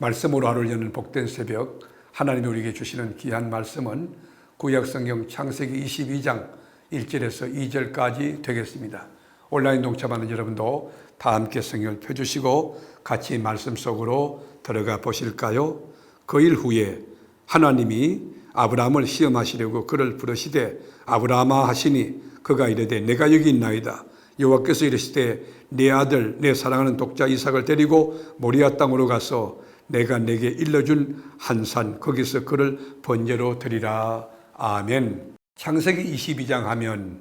말씀으로 하루를 여는 복된 새벽, 하나님이 우리에게 주시는 귀한 말씀은 구약성경 창세기 22장 1절에서 2절까지 되겠습니다. 온라인 동참하는 여러분도 다 함께 성경을 펴주시고 같이 말씀 속으로 들어가 보실까요? 그 일 후에 하나님이 아브라함을 시험하시려고 그를 부르시되 아브라함아 하시니 그가 이르되 내가 여기 있나이다. 여호와께서 이르시되 내 아들 내 사랑하는 독자 이삭을 데리고 모리아 땅으로 가서 내가 내게 일러준 한 산 거기서 그를 번제로 드리라. 아멘. 창세기 22장 하면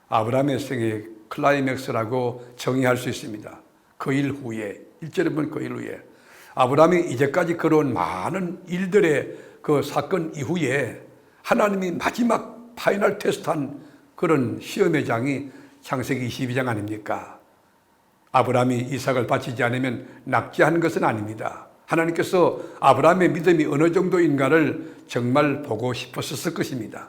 아브라함의 생의 클라이맥스라고 정의할 수 있습니다. 그 일 후에, 1절에 보면 그 일 후에 아브라함이 이제까지 걸어온 많은 일들의 그 사건 이후에 하나님이 마지막 파이널 테스트한 그런 시험의 장이 창세기 22장 아닙니까? 아브라함이 이삭을 바치지 않으면 낙제한 것은 아닙니다. 하나님께서 아브라함의 믿음이 어느 정도인가를 정말 보고 싶었을 것입니다.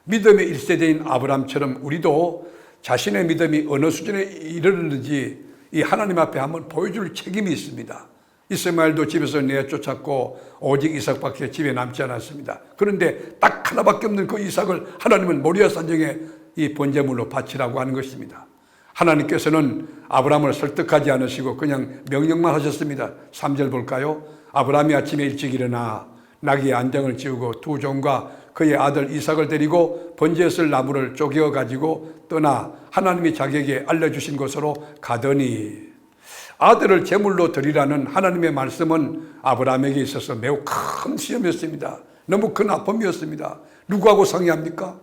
믿음의 1세대인 아브라함처럼 우리도 자신의 믿음이 어느 수준에 이르렀는지 이 하나님 앞에 한번 보여줄 책임이 있습니다. 이스마엘도 집에서 내쫓았고 오직 이삭밖에 집에 남지 않았습니다. 그런데 딱 하나밖에 없는 그 이삭을 하나님은 모리아 산정에 이 번제물로 바치라고 하는 것입니다. 하나님께서는 아브라함을 설득하지 않으시고 그냥 명령만 하셨습니다. 3절 볼까요? 아브라함이 아침에 일찍 일어나 나귀의 안장을 지우고 두 종과 그의 아들 이삭을 데리고 번제에 쓸 나무를 쪼개어 가지고 떠나 하나님이 자기에게 알려주신 곳으로 가더니 아들을 제물로 드리라는 하나님의 말씀은 아브라함에게 있어서 매우 큰 시험이었습니다. 너무 큰 아픔이었습니다. 누구하고 상의합니까?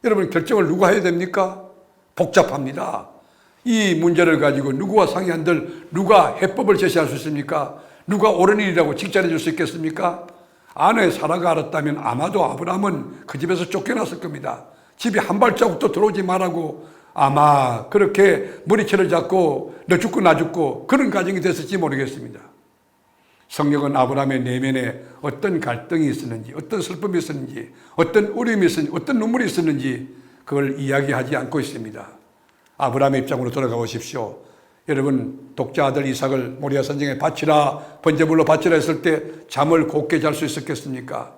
여러분, 결정을 누가 해야 됩니까? 복잡합니다. 이 문제를 가지고 누구와 상의한들 누가 해법을 제시할 수 있습니까? 누가 옳은 일이라고 칭찬해 줄 수 있겠습니까? 아내 사라가 알았다면 아마도 아브라함은 그 집에서 쫓겨났을 겁니다. 집에 한 발자국도 들어오지 말라고 아마 그렇게 머리채를 잡고 너 죽고 나 죽고 그런 가정이 됐을지 모르겠습니다. 성경은 아브라함의 내면에 어떤 갈등이 있었는지, 어떤 슬픔이 있었는지, 어떤 어려움이 있었는지, 어떤 눈물이 있었는지 그걸 이야기하지 않고 있습니다. 아브라함의 입장으로 돌아가 보십시오. 여러분, 독자 아들 이삭을 모리아 산정에 바치라, 번제물로 바치라 했을 때 잠을 곱게 잘 수 있었겠습니까?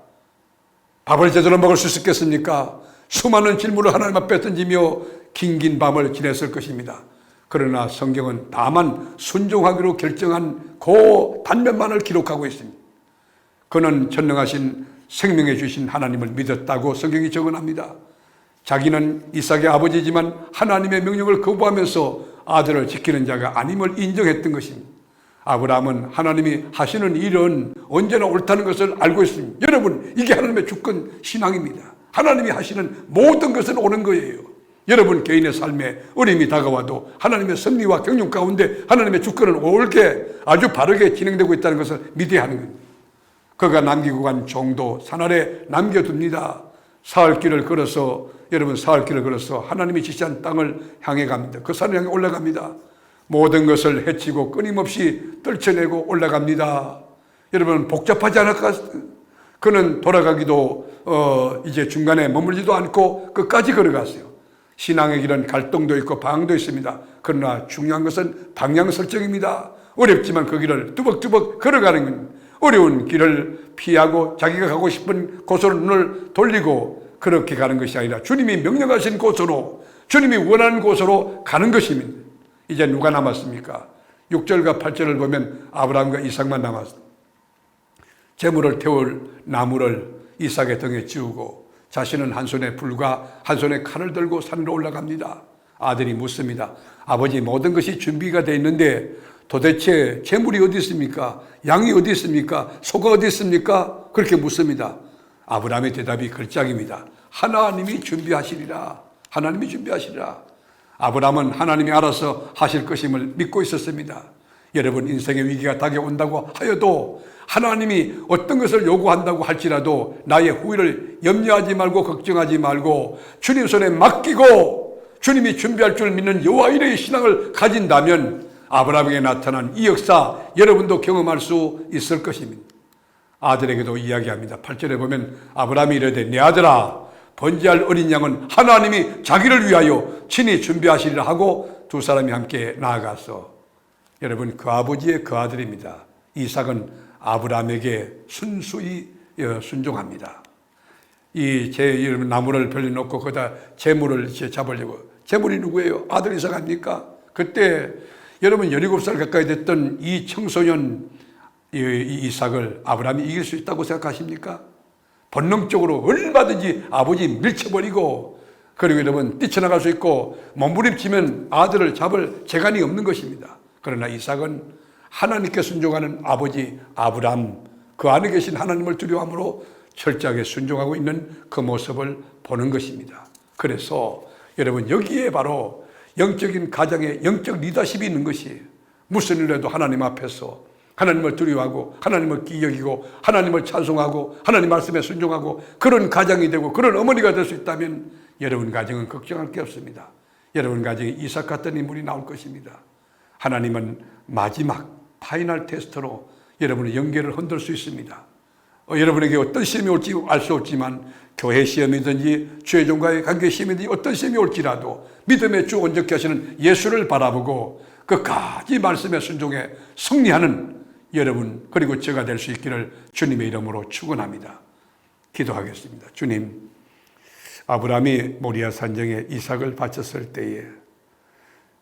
밥을 제대로 먹을 수 있었겠습니까? 수많은 질문을 하나님 앞에 던지며 긴긴 밤을 지냈을 것입니다. 그러나 성경은 다만 순종하기로 결정한 그 단면만을 기록하고 있습니다. 그는 전능하신 생명해 주신 하나님을 믿었다고 성경이 적어납니다. 자기는 이삭의 아버지지만 하나님의 명령을 거부하면서 아들을 지키는 자가 아님을 인정했던 것입니다. 아브라함은 하나님이 하시는 일은 언제나 옳다는 것을 알고 있습니다. 여러분, 이게 하나님의 주권 신앙입니다. 하나님이 하시는 모든 것은 옳은 거예요. 여러분 개인의 삶에 어려움이 다가와도 하나님의 섭리와 경륜 가운데 하나님의 주권은 옳게 아주 바르게 진행되고 있다는 것을 믿어야 하는 겁니다. 그가 남기고 간 종도 산 아래 남겨둡니다. 사흘길을 걸어서, 여러분 사흘길을 걸어서 하나님이 지시한 땅을 향해 갑니다. 그 산을 향해 올라갑니다. 모든 것을 해치고 끊임없이 떨쳐내고 올라갑니다. 여러분 복잡하지 않을까? 그는 돌아가기도 이제 중간에 머물지도 않고 끝까지 걸어갔어요. 신앙의 길은 갈등도 있고 방황도 있습니다. 그러나 중요한 것은 방향 설정입니다. 어렵지만 그 길을 뚜벅뚜벅 걸어가는 겁니다. 어려운 길을 피하고 자기가 가고 싶은 곳으로 눈을 돌리고 그렇게 가는 것이 아니라 주님이 명령하신 곳으로, 주님이 원하는 곳으로 가는 것입니다. 이제 누가 남았습니까? 6절과 8절을 보면 아브라함과 이삭만 남았습니다. 제물을 태울 나무를 이삭의 등에 지우고 자신은 한 손에 불과 한 손에 칼을 들고 산으로 올라갑니다. 아들이 묻습니다. 아버지, 모든 것이 준비가 되어 있는데 도대체 제물이 어디 있습니까? 양이 어디 있습니까? 소가 어디 있습니까? 그렇게 묻습니다. 아브라함의 대답이 걸작입니다. 하나님이 준비하시리라. 하나님이 준비하시리라. 아브라함은 하나님이 알아서 하실 것임을 믿고 있었습니다. 여러분, 인생의 위기가 다가온다고 하여도 하나님이 어떤 것을 요구한다고 할지라도 나의 후회를 염려하지 말고 걱정하지 말고 주님 손에 맡기고 주님이 준비할 줄 믿는 여호와 이레의 신앙을 가진다면 아브라함에게 나타난 이 역사 여러분도 경험할 수 있을 것입니다. 아들에게도 이야기합니다. 8절에 보면 아브라함이 이르되 내 아들아, 번제할 어린 양은 하나님이 자기를 위하여 친히 준비하시리라 하고 두 사람이 함께 나아가서, 여러분 그 아버지의 그 아들입니다. 이삭은 아브라함에게 순수히 순종합니다. 여러분 나무를 벌려놓고 거기다 재물을 잡으려고. 재물이 누구예요? 아들 이삭 아닙니까? 그때 여러분 17살 가까이 됐던 이 청소년 이삭을 아브라함이 이길 수 있다고 생각하십니까? 본능적으로 얼마든지 아버지 밀쳐버리고, 그리고 여러분 뛰쳐나갈 수 있고 몸부림치면 아들을 잡을 재간이 없는 것입니다. 그러나 이삭은 하나님께 순종하는 아버지 아브라함, 그 안에 계신 하나님을 두려워함으로 철저하게 순종하고 있는 그 모습을 보는 것입니다. 그래서 여러분 여기에 바로 영적인 가정에 영적 리더십이 있는 것이, 무슨 일을 해도 하나님 앞에서 하나님을 두려워하고 하나님을 기여기고 하나님을 찬송하고 하나님 말씀에 순종하고 그런 가정이 되고 그런 어머니가 될 수 있다면 여러분 가정은 걱정할 게 없습니다. 여러분 가정에 이삭 같은 인물이 나올 것입니다. 하나님은 마지막 파이널 테스트로 여러분의 영계를 흔들 수 있습니다. 여러분에게 어떤 시험이 올지 알 수 없지만 교회 시험이든지 주의 종과의 관계 시험이든지 어떤 시험이 올지라도 믿음의 주 온전케 하시는 예수를 바라보고 끝까지 말씀에 순종해 승리하는 여러분, 그리고 제가 될 수 있기를 주님의 이름으로 축원합니다. 기도하겠습니다. 주님, 아브라함이 모리아 산정에 이삭을 바쳤을 때에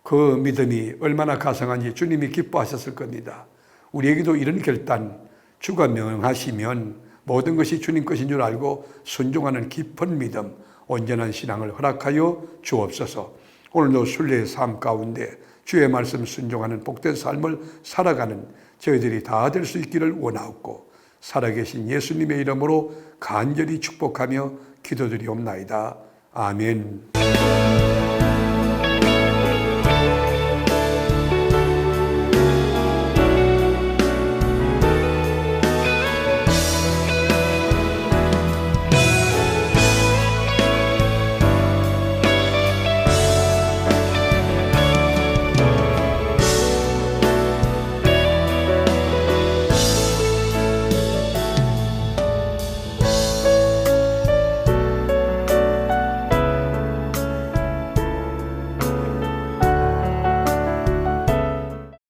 그 믿음이 얼마나 가성한지 주님이 기뻐하셨을 겁니다. 우리에게도 이런 결단, 주가 명하시면 모든 것이 주님 것인 줄 알고 순종하는 깊은 믿음, 온전한 신앙을 허락하여 주옵소서. 오늘도 순례의 삶 가운데 주의 말씀 순종하는 복된 삶을 살아가는 저희들이 다 될 수 있기를 원하옵고 살아계신 예수님의 이름으로 간절히 축복하며 기도드리옵나이다. 아멘.